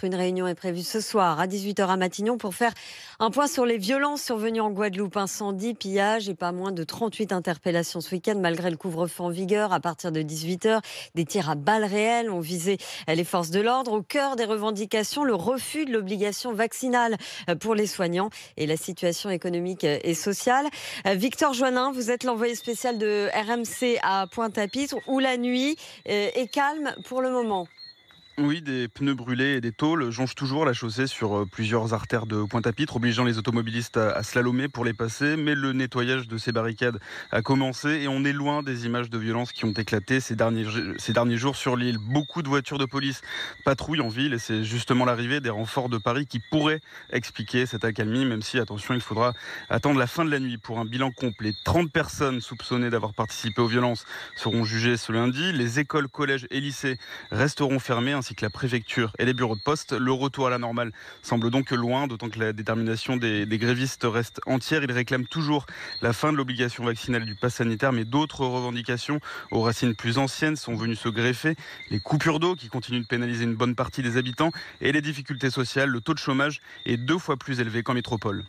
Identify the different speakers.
Speaker 1: ministres. Une réunion est prévue ce soir à 18h à Matignon pour faire un point sur les violences survenues en Guadeloupe. Incendie, pillage et pas moins de 38 interpellations ce week-end malgré le couvre-feu en vigueur. À partir de 18h, des tirs à balles réelles ont visé les forces de l'ordre. Au cœur des revendications, le refus de l'obligation vaccinale pour les soignants et la situation économique et sociale. Victor Joannin, vous êtes l'envoyé spécial de RMC à Pointe-à-Pitre où la nuit est calme pour le moment.
Speaker 2: Oui, des pneus brûlés et des tôles jonchent toujours la chaussée sur plusieurs artères de Pointe-à-Pitre, obligeant les automobilistes à slalomer pour les passer. Mais le nettoyage de ces barricades a commencé et on est loin des images de violence qui ont éclaté ces derniers jours sur l'île. Beaucoup de voitures de police patrouillent en ville et c'est justement l'arrivée des renforts de Paris qui pourrait expliquer cette accalmie, même si, attention, il faudra attendre la fin de la nuit pour un bilan complet. 30 personnes soupçonnées d'avoir participé aux violences seront jugées ce lundi. Les écoles, collèges et lycées resteront fermés, ainsi que la préfecture et les bureaux de poste. Le retour à la normale semble donc loin, d'autant que la détermination des grévistes reste entière. Ils réclament toujours la fin de l'obligation vaccinale du pass sanitaire, mais d'autres revendications aux racines plus anciennes sont venues se greffer. Les coupures d'eau qui continuent de pénaliser une bonne partie des habitants et les difficultés sociales. Le taux de chômage est 2 fois plus élevé qu'en métropole.